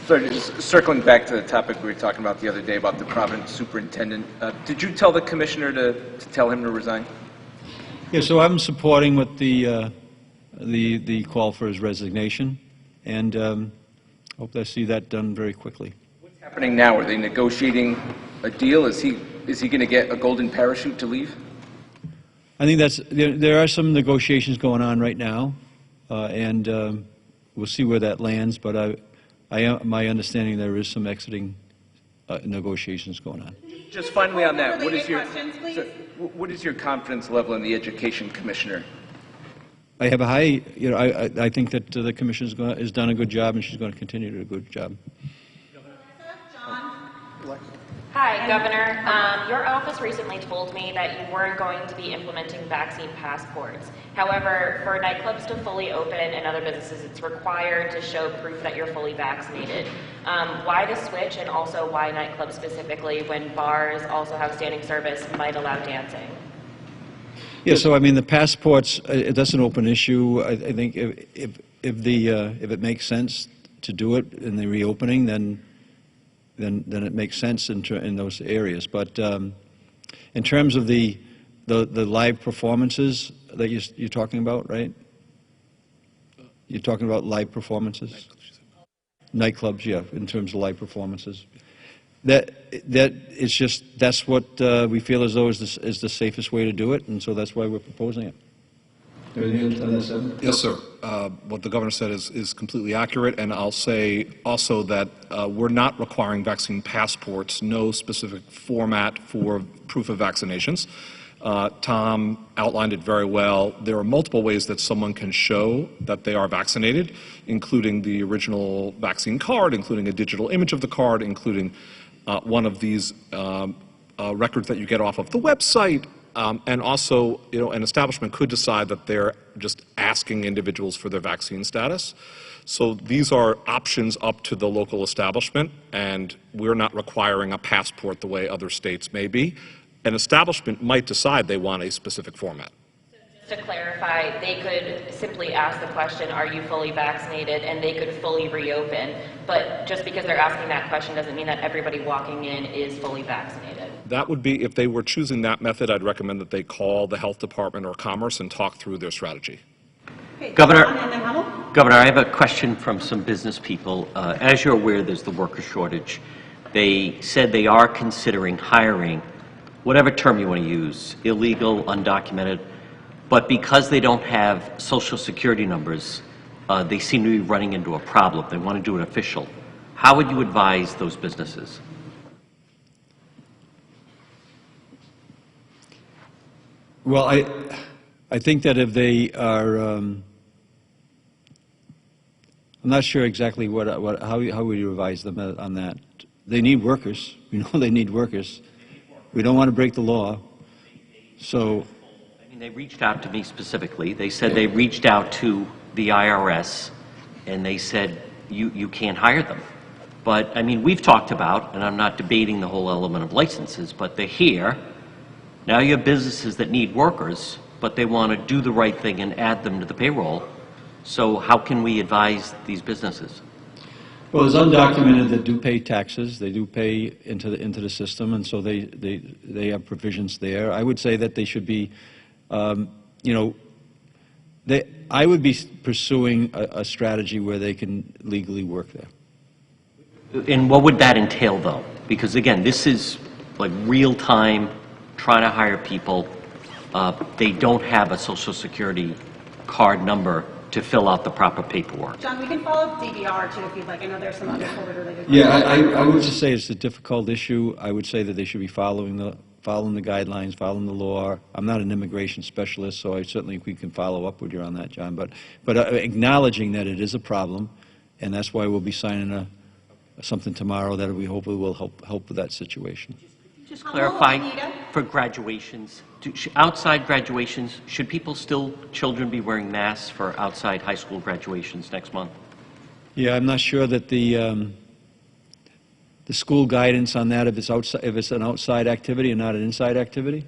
So just circling back to the topic we were talking about the other day about the Providence superintendent, did you tell the commissioner to tell him to resign? Yeah, so I'm supporting with the call for his resignation, and hope to see that done very quickly. What's happening now? Are they negotiating a deal? Is he going to get a golden parachute to leave? I think there are some negotiations going on right now, and we'll see where that lands. But my understanding there is some exiting negotiations going on. Just finally on that, what is your please? confidence level in the education commissioner? I have a high, I think that the commissioner has done a good job, and she's going to continue to do a good job. Hi, Governor. Your office recently told me that you weren't going to be implementing vaccine passports. However, for nightclubs to fully open and other businesses, it's required to show proof that you're fully vaccinated. Why the switch, and also why nightclubs specifically when bars also have standing service might allow dancing? Yeah, so I mean the passports, that's an open issue. I think if it makes sense to do it in the reopening, then it makes sense in those areas. But in terms of the live performances that you're talking about, right? You're talking about live performances? Nightclubs, yeah, in terms of live performances. That it's just, that's what we feel as though is the safest way to do it, and so that's why we're proposing it. Yes, sir. What the governor said is completely accurate, and I'll say also that we're not requiring vaccine passports, no specific format for proof of vaccinations. Tom outlined it very well. There are multiple ways that someone can show that they are vaccinated, including the original vaccine card, including a digital image of the card, including one of these records that you get off of the website. And also, an establishment could decide that they're just asking individuals for their vaccine status. So these are options up to the local establishment, and we're not requiring a passport the way other states may be. An establishment might decide they want a specific format. So just to clarify, they could simply ask the question, are you fully vaccinated, and they could fully reopen. But just because they're asking that question doesn't mean that everybody walking in is fully vaccinated. That would be, if they were choosing that method, I'd recommend that they call the health department or commerce and talk through their strategy. Okay, Governor, Governor, I have a question from some business people. As you're aware, there's the worker shortage. They said they are considering hiring, whatever term you want to use, illegal, undocumented, but because they don't have Social Security numbers, they seem to be running into a problem. They want to do it official. How would you advise those businesses? Well, I think that if they are, I'm not sure exactly how would you advise them on that. They need workers. We know they need workers. We don't want to break the law. So, I mean, they reached out to me specifically. They said they reached out to the IRS, and they said you can't hire them. But I mean, we've talked about, and I'm not debating the whole element of licenses, but they're here. Now you have businesses that need workers, but they want to do the right thing and add them to the payroll. So how can we advise these businesses? well, there's undocumented that do pay taxes. They do pay into the system, and so they have provisions there. I would say that they should be, I would be pursuing a strategy where they can legally work there. And what would that entail, though? Because, again, this is like real-time trying to hire people. They don't have a Social Security card number to fill out the proper paperwork. John, we can follow up DDR, too, if you'd like. I know there's some other COVID-related Yeah, I would just say it's a difficult issue. I would say that they should be following the guidelines, following the law. I'm not an immigration specialist, so I certainly we can follow up with you on that, John. But acknowledging that it is a problem, and that's why we'll be signing something tomorrow that we hopefully will help with that situation. Just clarify, for graduations, outside graduations, should children be wearing masks for outside high school graduations next month? Yeah, I'm not sure that the school guidance on that, if it's an outside activity and not an inside activity,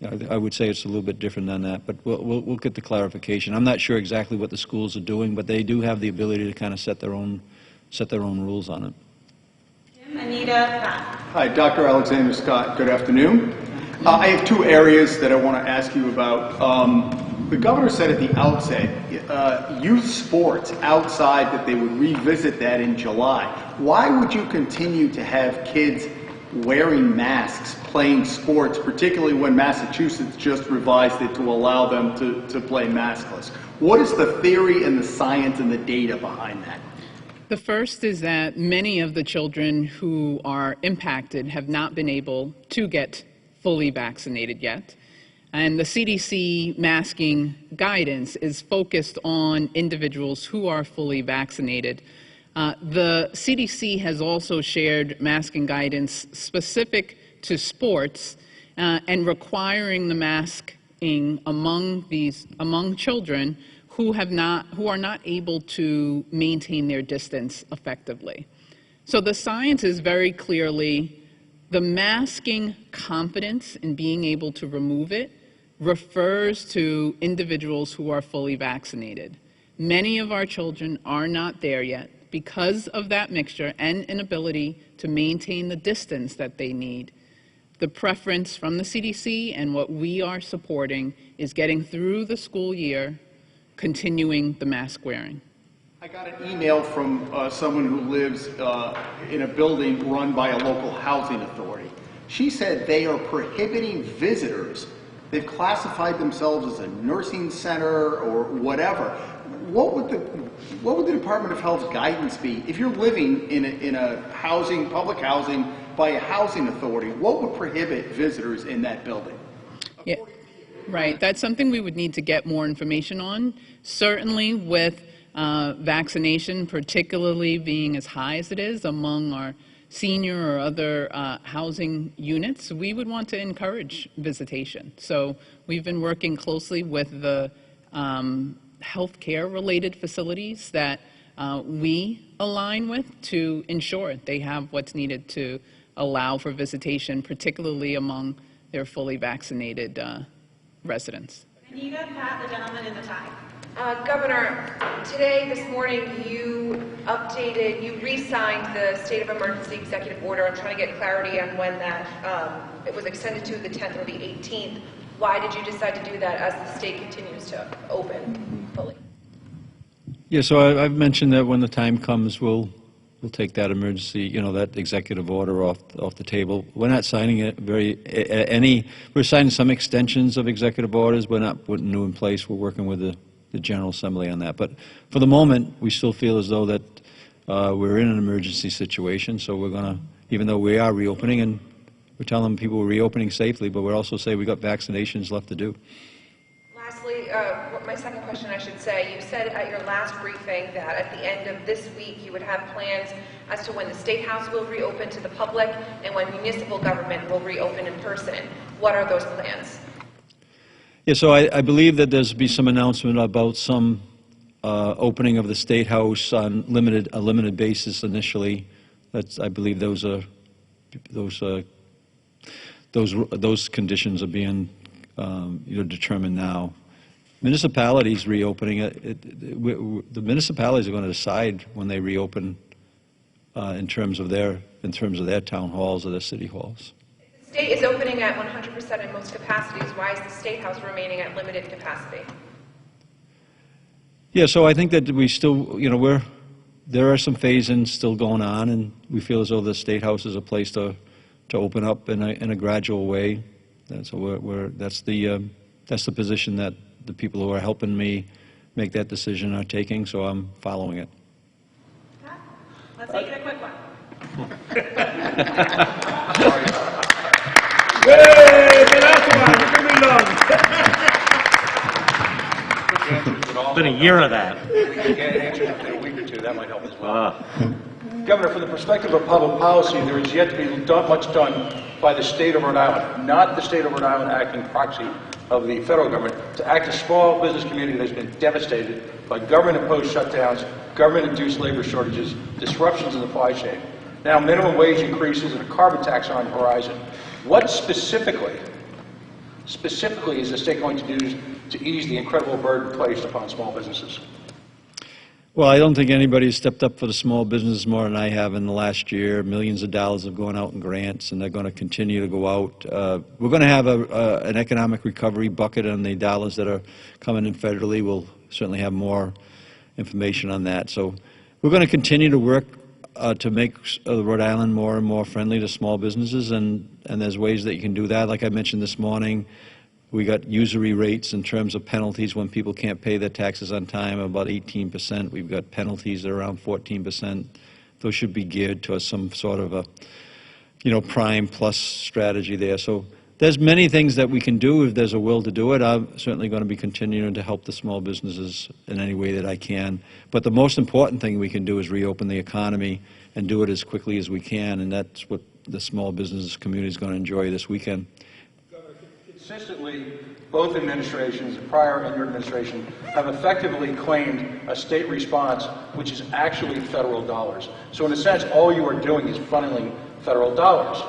I would say it's a little bit different than that, but we'll get the clarification. I'm not sure exactly what the schools are doing, but they do have the ability to kind of set their own set their own rules on it. Jim, Anita, Pat. Hi, Dr. Alexander Scott. Good afternoon. I have two areas that I want to ask you about. The governor said at the outset, youth sports outside, that they would revisit that in July. Why would you continue to have kids wearing masks playing sports, particularly when Massachusetts just revised it to allow them to play maskless? What is the theory and the science and the data behind that? The first is that many of the children who are impacted have not been able to get fully vaccinated yet. And the CDC masking guidance is focused on individuals who are fully vaccinated. The CDC has also shared masking guidance specific to sports and requiring the masking among children who are not able to maintain their distance effectively. So the science is very clearly the masking confidence in being able to remove it refers to individuals who are fully vaccinated. Many of our children are not there yet because of that mixture and inability to maintain the distance that they need. The preference from the CDC and what we are supporting is getting through the school year, continuing the mask wearing. I got an email from someone who lives in a building run by a local housing authority. She said they are prohibiting visitors. They've classified themselves as a nursing center or whatever. What would the Department of Health's guidance be if you're living in a housing, public housing by a housing authority? What would prohibit visitors in that building? Yeah, right. That's something we would need to get more information on. Certainly with vaccination, particularly being as high as it is among our senior or other housing units, we would want to encourage visitation. So we've been working closely with the healthcare related facilities that we align with to ensure they have what's needed to allow for visitation, particularly among their fully vaccinated residents. Anita, Pat, the gentleman in the tie. Governor, today, this morning, you re-signed the state of emergency executive order. I'm trying to get clarity on when that, it was extended to the 10th or the 18th. Why did you decide to do that as the state continues to open fully? Yeah, so I've mentioned that when the time comes, we'll take that emergency, that executive order off the table. We're not signing it we're signing some extensions of executive orders. We're not putting new in place. We're working with the General Assembly on that. But for the moment, we still feel as though that we're in an emergency situation. So we're going to, even though we are reopening, and we're telling people we're reopening safely, but we're also saying we've got vaccinations left to do. Lastly, my second question, I should say, you said at your last briefing that at the end of this week you would have plans as to when the State House will reopen to the public and when municipal government will reopen in person. What are those plans? Yeah, so I believe that there's be some announcement about some opening of the State House on a limited basis initially. I believe those conditions are being determined now. Municipalities reopening the municipalities are going to decide when they reopen in terms of their town halls or their city halls. The state is opening at 100% in most capacities. Why is the State House remaining at limited capacity? Yeah, so I think that we still, there are some phase-ins still going on, and we feel as though the State House is a place to open up in a gradual way. And so that's the position that the people who are helping me make that decision are taking. So I'm following it. Let's make it a quick one. It's been a year of that. We can get an answer in a week or two. That might help as well. Governor, from the perspective of public policy, there is yet to be much done by the state of Rhode Island, not the state of Rhode Island acting proxy of the federal government, to act a small business community that has been devastated by government-imposed shutdowns, government-induced labor shortages, disruptions in the supply chain. Now, minimum wage increases and a carbon tax are on the horizon. What specifically is the state going to do to ease the incredible burden placed upon small businesses? Well, I don't think anybody's stepped up for the small business more than I have in the last year. Millions of dollars have gone out in grants, and they're going to continue to go out. We're going to have an economic recovery bucket on the dollars that are coming in federally. We'll certainly have more information on that. So we're going to continue to work to make Rhode Island more and more friendly to small businesses, and there's ways that you can do that. Like I mentioned this morning, we got usury rates in terms of penalties when people can't pay their taxes on time, about 18%. We've got penalties that are around 14%. Those should be geared towards some sort of a, prime plus strategy there. So there's many things that we can do if there's a will to do it. I'm certainly going to be continuing to help the small businesses in any way that I can. But the most important thing we can do is reopen the economy and do it as quickly as we can, and that's what the small business community is going to enjoy this weekend. Consistently, both administrations, prior and your administration, have effectively claimed a state response which is actually federal dollars. So in a sense, all you are doing is funneling federal dollars.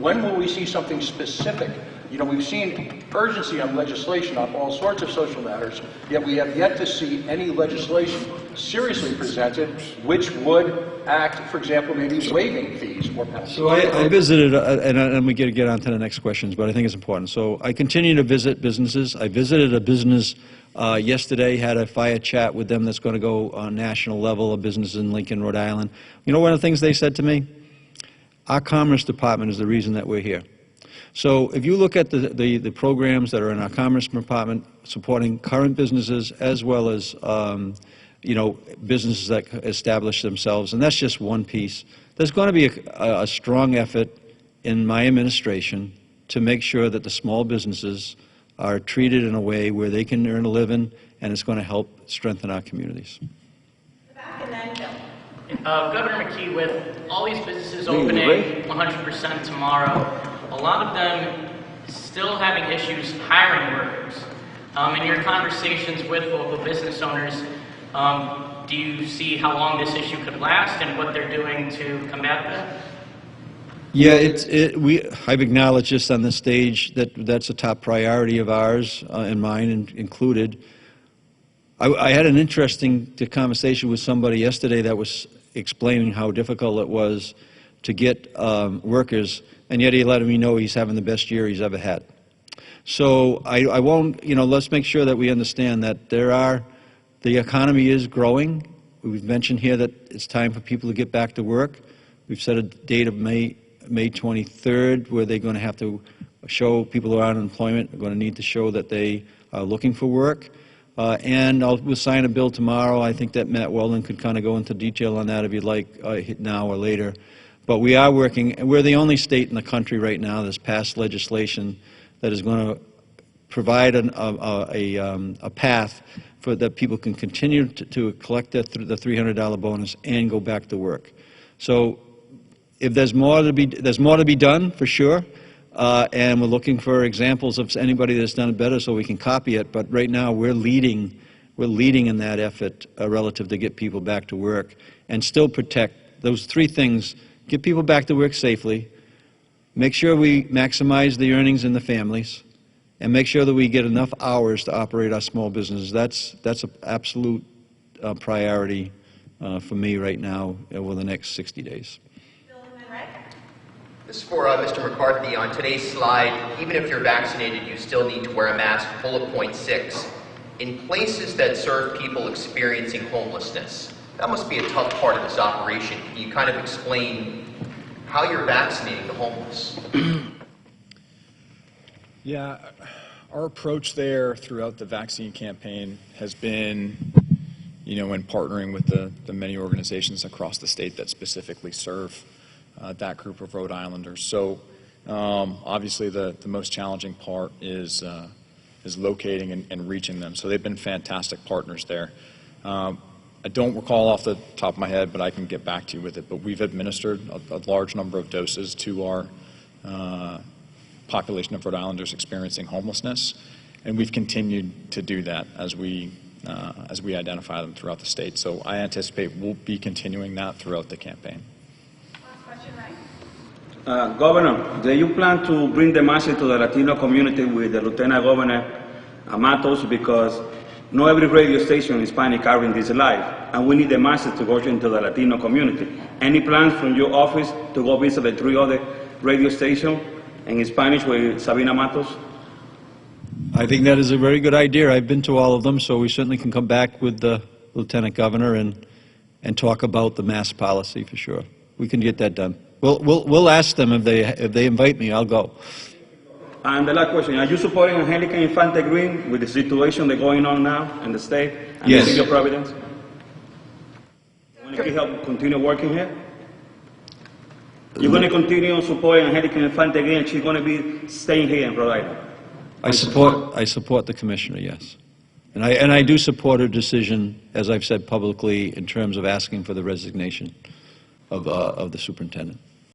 When will we see something specific? We've seen urgency on legislation on all sorts of social matters, yet we have yet to see any legislation seriously presented which would act, for example, maybe waiving fees or penalties. So I visited, and we get on to the next questions, but I think it's important. So I continue to visit businesses. I visited a business yesterday, had a fire chat with them that's going to go on national level, a business in Lincoln, Rhode Island. One of the things they said to me? Our Commerce Department is the reason that we're here. So if you look at the programs that are in our Commerce Department supporting current businesses as well as businesses that establish themselves, and that's just one piece, there's going to be a strong effort in my administration to make sure that the small businesses are treated in a way where they can earn a living, and it's going to help strengthen our communities. And then Bill. Governor McKee, with all these businesses opening 100% tomorrow, a lot of them still having issues hiring workers. In your conversations with local business owners, do you see how long this issue could last and what they're doing to combat that? Yeah, I've acknowledged just on this stage that that's a top priority of ours and mine included. I had an interesting conversation with somebody yesterday that was explaining how difficult it was to get workers, and yet he let me know he's having the best year he's ever had. So I won't, let's make sure that we understand that the economy is growing. We've mentioned here that it's time for people to get back to work. We've set a date of May 23rd where they're going to have to show people who are on unemployment are going to need to show that they are looking for work. And we'll sign a bill tomorrow. I think that Matt Weldon could kind of go into detail on that if you'd like, now or later. But we are working, and we're the only state in the country right now that's passed legislation that is going to provide a path for that people can continue to collect the $300 bonus and go back to work. So if there's more to be done, for sure. And we're looking for examples of anybody that's done it better so we can copy it. But right now we're leading in that effort relative to get people back to work and still protect those three things: get people back to work safely, make sure we maximize the earnings in the families, and make sure that we get enough hours to operate our small businesses. That's an absolute priority for me right now over the next 60 days. This is for Mr. McCarthy. On today's slide, even if you're vaccinated, you still need to wear a mask. Bullet point 6. In places that serve people experiencing homelessness, that must be a tough part of this operation. Can you kind of explain how you're vaccinating the homeless? Yeah, our approach there throughout the vaccine campaign has been, in partnering with the many organizations across the state that specifically serve that group of Rhode Islanders. So obviously the most challenging part is locating and reaching them. So they've been fantastic partners there. I don't recall off the top of my head, but I can get back to you with it. But we've administered a large number of doses to our population of Rhode Islanders experiencing homelessness, and we've continued to do that as we identify them throughout the state. So I anticipate we'll be continuing that throughout the campaign. Governor, do you plan to bring the message to the Latino community with the Lieutenant Governor Matos? Because Not every radio station in Spanish covering this live, and we need the masses to go into the Latino community. Any plans from your office to go visit the 3 other radio stations in Spanish with Sabina Matos? I think that is a very good idea. I've been to all of them, so we certainly can come back with the Lieutenant Governor and talk about the mask policy for sure. We can get that done. We'll ask them if they invite me. I'll go. And the last question: are you supporting Angelica Infante Green with the situation that's going on now in the state and Yes. the city of Providence? Want to help continue working here? You're going to continue supporting Angelica Infante Green, and she's going to be staying here in Rhode Island. I support the commissioner, yes. And I do support her decision, as I've said publicly, in terms of asking for the resignation of the superintendent.